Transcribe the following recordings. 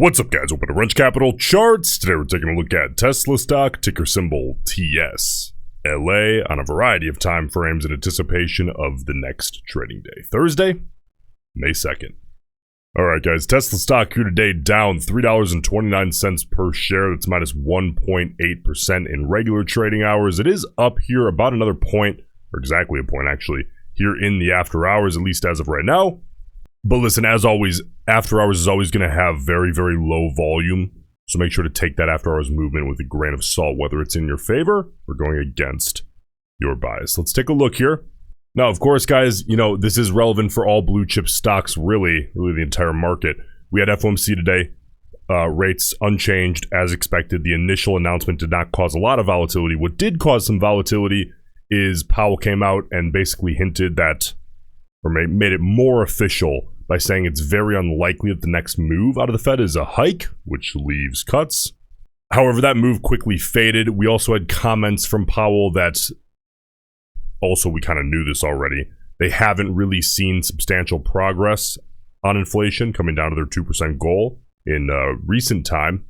What's up, guys? Welcome to Roensch Capital Charts. Today we're taking a look at Tesla stock, ticker symbol TSLA, on a variety of time frames in anticipation of the next trading day, Thursday, May 2nd. Alright guys, Tesla stock here today down $3.29 per share. That's minus 1.8% in regular trading hours. It is up here about another point, or exactly a point actually, here in the after hours, at least as of right now. But listen, as always, after hours is always going to have very, very low volume. So make sure to take that after hours movement with a grain of salt, whether it's in your favor or going against your bias. Let's take a look here. Now, of course, guys, you know, this is relevant for all blue chip stocks, really the entire market. We had FOMC today, rates unchanged as expected. The initial announcement did not cause a lot of volatility. What did cause some volatility is Powell came out and basically hinted that, or made it more official by saying it's very unlikely that the next move out of the Fed is a hike, which leaves cuts. However, that move quickly faded. We also had comments from Powell that, also we kind of knew this already, they haven't really seen substantial progress on inflation coming down to their 2% goal in recent time.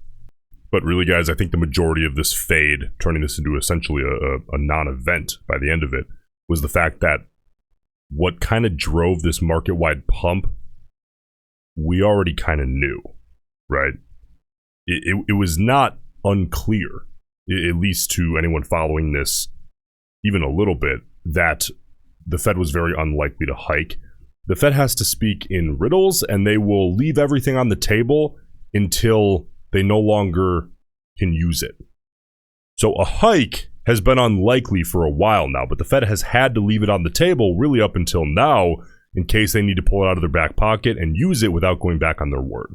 But really, guys, I think the majority of this fade, turning this into essentially a non-event by the end of it, was the fact that what kind of drove this market-wide pump, we already kind of knew, right? It was not unclear, at least to anyone following this even a little bit, that the Fed was very unlikely to hike. The Fed has to speak in riddles, and they will leave everything on the table until they no longer can use it. So a hike has been unlikely for a while now, but the Fed has had to leave it on the table really up until now in case they need to pull it out of their back pocket and use it without going back on their word.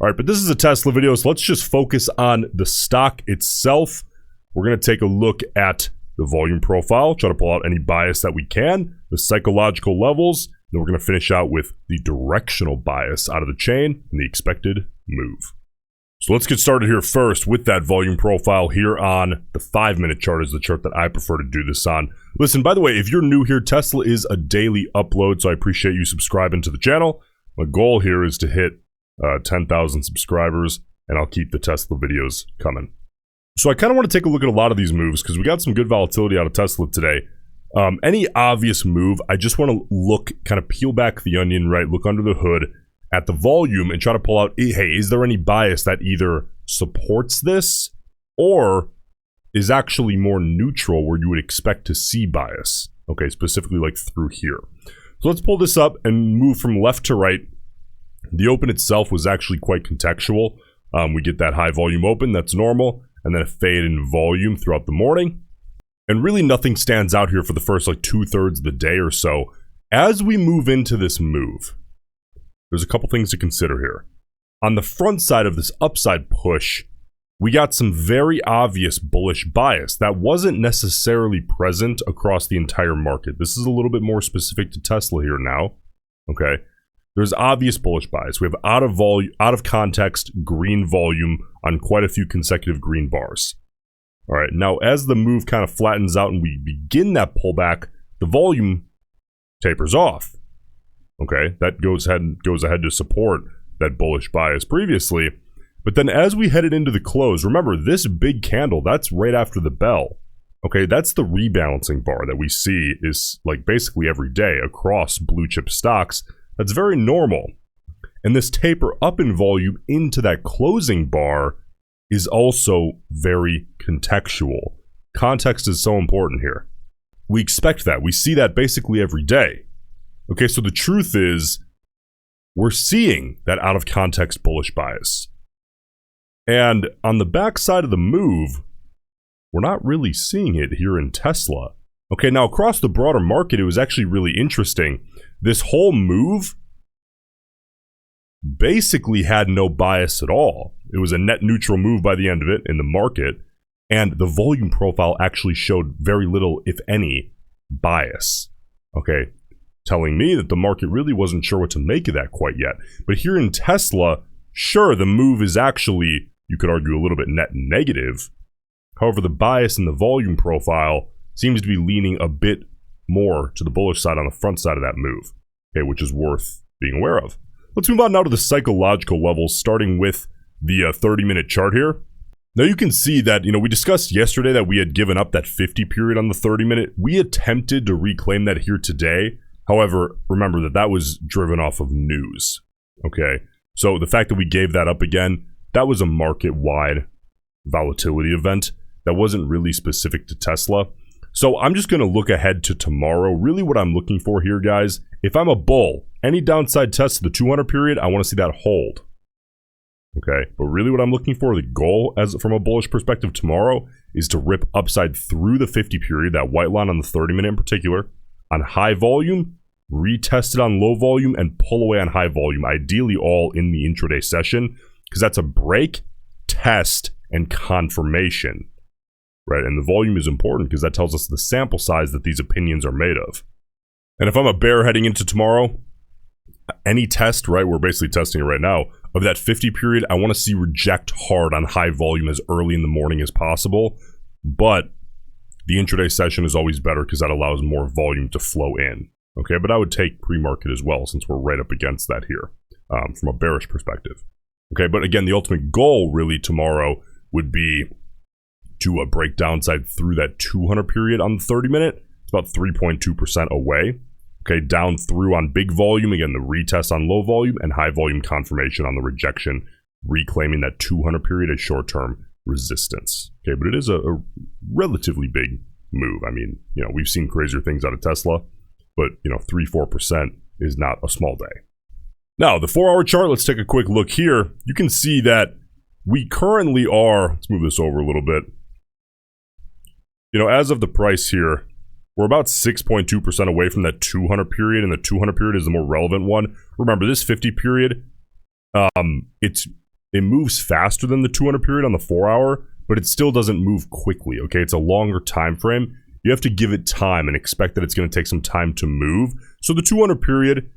All right, but this is a Tesla video, so let's just focus on the stock itself. We're going to take a look at the volume profile, try to pull out any bias that we can, the psychological levels, and we're going to finish out with the directional bias out of the chain and the expected move. So let's get started here first with that volume profile here on the 5-minute chart, is the chart that I prefer to do this on. Listen, by the way, if you're new here, Tesla is a daily upload, so I appreciate you subscribing to the channel. My goal here is to hit 10,000 subscribers, and I'll keep the Tesla videos coming. So I kind of want to take a look at a lot of these moves because we got some good volatility out of Tesla today. Any obvious move, I just want to look, kind of peel back the onion, right? Look under the hood at the volume and try to pull out, hey, is there any bias that either supports this or is actually more neutral where you would expect to see bias? Okay, specifically like through here. So let's pull this up and move from left to right. The open itself was actually quite contextual. We get that high volume open, that's normal, and then a fade in volume throughout the morning. And really nothing stands out here for the first like 2/3 of the day or so. As we move into this move, there's a couple things to consider here. On the front side of this upside push, we got some very obvious bullish bias that wasn't necessarily present across the entire market. This is a little bit more specific to Tesla here now. Okay, there's obvious bullish bias. We have out of context green volume on quite a few consecutive green bars. All right, now as the move kind of flattens out and we begin that pullback, the volume tapers off. Okay, that goes ahead to support that bullish bias previously. But then as we headed into the close, remember this big candle, that's right after the bell. Okay, that's the rebalancing bar that we see is like basically every day across blue chip stocks. That's very normal. And this taper up in volume into that closing bar is also very contextual. Context is so important here. We expect that. We see that basically every day. Okay, so the truth is, we're seeing that out of context bullish bias. And on the backside of the move, we're not really seeing it here in Tesla. Okay, now across the broader market, it was actually really interesting. This whole move basically had no bias at all. It was a net neutral move by the end of it in the market, and the volume profile actually showed very little, if any, bias. Okay, telling me that the market really wasn't sure what to make of that quite yet. But here in Tesla, sure, the move is actually, you could argue, a little bit net negative. However, the bias in the volume profile seems to be leaning a bit more to the bullish side on the front side of that move, okay, which is worth being aware of. Let's move on now to the psychological levels, starting with the 30-minute chart here. Now you can see that, we discussed yesterday that we had given up that 50 period on the 30-minute. We attempted to reclaim that here today. However, remember that was driven off of news. Okay, so the fact that we gave that up again, that was a market-wide volatility event. That wasn't really specific to Tesla. So I'm just going to look ahead to tomorrow. Really what I'm looking for here, guys, if I'm a bull, any downside test to the 200 period, I want to see that hold. Okay, but really what I'm looking for, the goal as from a bullish perspective tomorrow, is to rip upside through the 50 period, that white line on the 30-minute in particular, on high volume, retest it on low volume, and pull away on high volume, ideally all in the intraday session, because that's a break, test, and confirmation. Right, and the volume is important because that tells us the sample size that these opinions are made of. And if I'm a bear heading into tomorrow, any test, right, we're basically testing it right now, of that 50 period, I want to see reject hard on high volume as early in the morning as possible. But the intraday session is always better because that allows more volume to flow in. Okay, but I would take pre-market as well since we're right up against that here from a bearish perspective. Okay, but again, the ultimate goal really tomorrow would be to break downside through that 200 period on the 30-minute. It's about 3.2% away. Okay, down through on big volume, again, the retest on low volume, and high volume confirmation on the rejection, reclaiming that 200 period as short-term resistance. Okay, but it is a relatively big move. I mean, we've seen crazier things out of Tesla, but, 3-4% is not a small day. Now, the 4-hour chart, let's take a quick look here. You can see that we currently are, let's move this over a little bit. As of the price here, we're about 6.2% away from that 200 period, and the 200 period is the more relevant one. Remember, this 50 period, it moves faster than the 200 period on the 4-hour, but it still doesn't move quickly, okay? It's a longer time frame. You have to give it time and expect that it's going to take some time to move. So the 200 period,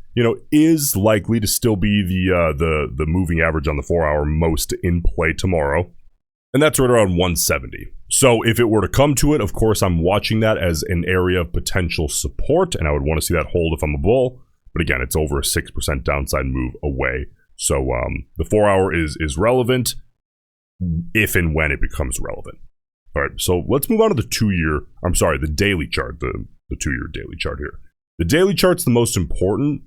is likely to still be the moving average on the 4-hour most in play tomorrow. And that's right around 170. So if it were to come to it, of course, I'm watching that as an area of potential support, and I would want to see that hold if I'm a bull. But again, it's over a 6% downside move away. So the 4-hour is relevant if and when it becomes relevant. All right, so let's move on to the daily chart, the 2-year daily chart here. The daily chart's the most important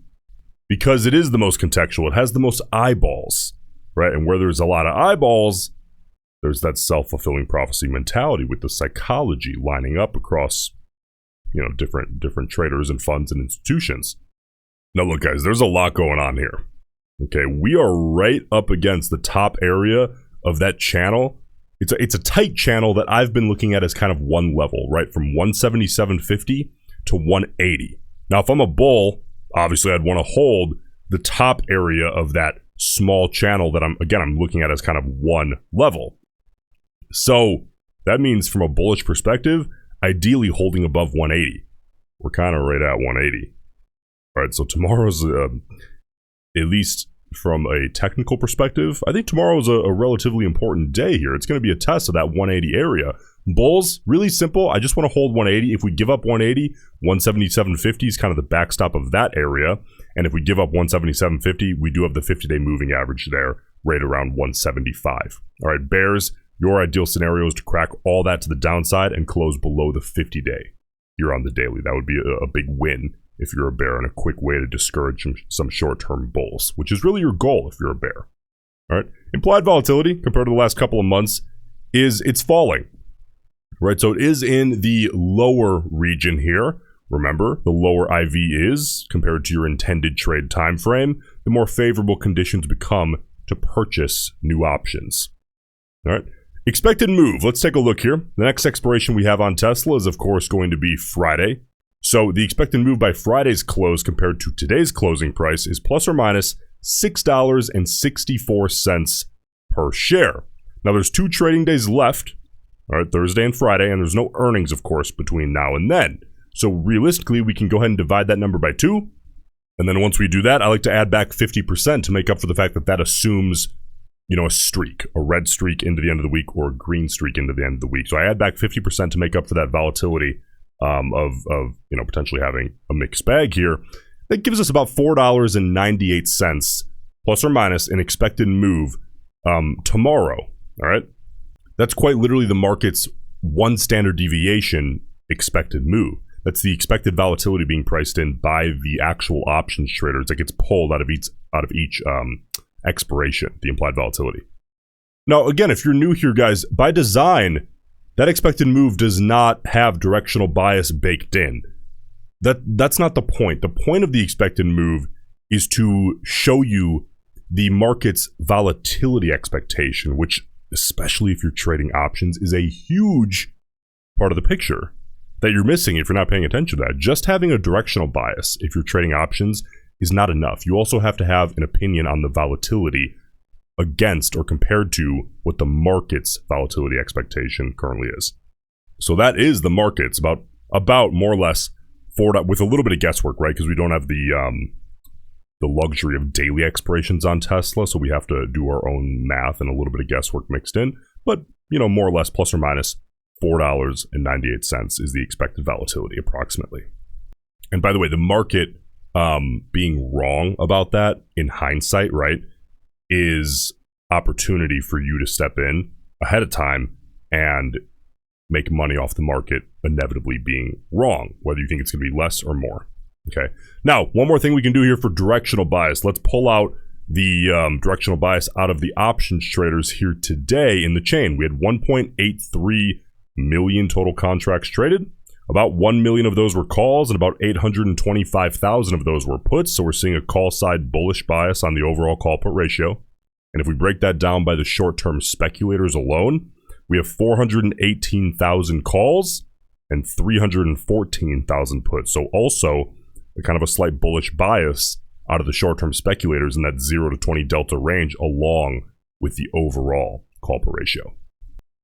because it is the most contextual. It has the most eyeballs, right? And where there's a lot of eyeballs, there's that self-fulfilling prophecy mentality with the psychology lining up across, different traders and funds and institutions. Now, look, guys, there's a lot going on here. Okay, we are right up against the top area of that channel. It's a tight channel that I've been looking at as kind of one level, right, from 177.50 to 180. Now, if I'm a bull, obviously I'd want to hold the top area of that small channel that I'm looking at as kind of one level. So that means from a bullish perspective, ideally holding above 180. We're kind of right at 180. All right, so tomorrow's, at least from a technical perspective, I think tomorrow is a relatively important day here. It's going to be a test of that 180 area. Bulls, really simple. I just want to hold 180. If we give up 180, 177.50 is kind of the backstop of that area. And if we give up 177.50, we do have the 50-day moving average there, right around 175. All right, bears, your ideal scenario is to crack all that to the downside and close below the 50-day here on the daily. That would be a big win if you're a bear, and a quick way to discourage some short-term bulls, which is really your goal if you're a bear. All right, implied volatility compared to the last couple of months it's falling. Right, so it is in the lower region here. Remember, the lower IV is compared to your intended trade time frame, the more favorable conditions become to purchase new options. All right, expected move. Let's take a look here. The next expiration we have on Tesla is, of course, going to be Friday. So the expected move by Friday's close compared to today's closing price is plus or minus $6.64 per share. Now, there's 2 trading days left. All right, Thursday and Friday, and there's no earnings, of course, between now and then. So realistically, we can go ahead and divide that number by 2. And then once we do that, I like to add back 50% to make up for the fact that that assumes, a streak, a red streak into the end of the week or a green streak into the end of the week. So I add back 50% to make up for that volatility of potentially having a mixed bag here. That gives us about $4.98 plus or minus an expected move tomorrow, all right? That's quite literally the market's one standard deviation expected move. That's the expected volatility being priced in by the actual options traders that gets pulled out of each expiration, the implied volatility. Now, again, if you're new here, guys, by design, that expected move does not have directional bias baked in. That's not the point. The point of the expected move is to show you the market's volatility expectation, which, especially if you're trading options, is a huge part of the picture that you're missing if you're not paying attention to that. Just having a directional bias if you're trading options is not enough. You also have to have an opinion on the volatility against or compared to what the market's volatility expectation currently is. So that is the market's about more or less with a little bit of guesswork, right? Because we don't have the luxury of daily expirations on Tesla, so we have to do our own math and a little bit of guesswork mixed in. But, more or less plus or minus $4.98 is the expected volatility approximately. And by the way, the market being wrong about that in hindsight, right, is opportunity for you to step in ahead of time and make money off the market inevitably being wrong, whether you think it's going to be less or more. Okay. Now, one more thing we can do here for directional bias. Let's pull out the directional bias out of the options traders here today in the chain. We had 1.83 million total contracts traded. About 1 million of those were calls and about 825,000 of those were puts. So we're seeing a call side bullish bias on the overall call put ratio. And if we break that down by the short-term speculators alone, we have 418,000 calls and 314,000 puts. So also a kind of a slight bullish bias out of the short-term speculators in that 0 to 20 delta range along with the overall call put ratio.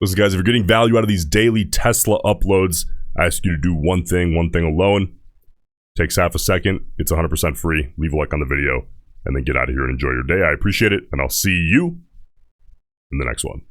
Listen, guys, if you're getting value out of these daily Tesla uploads, I ask you to do one thing alone. Takes half a second. It's 100% free. Leave a like on the video and then get out of here and enjoy your day. I appreciate it, and I'll see you in the next one.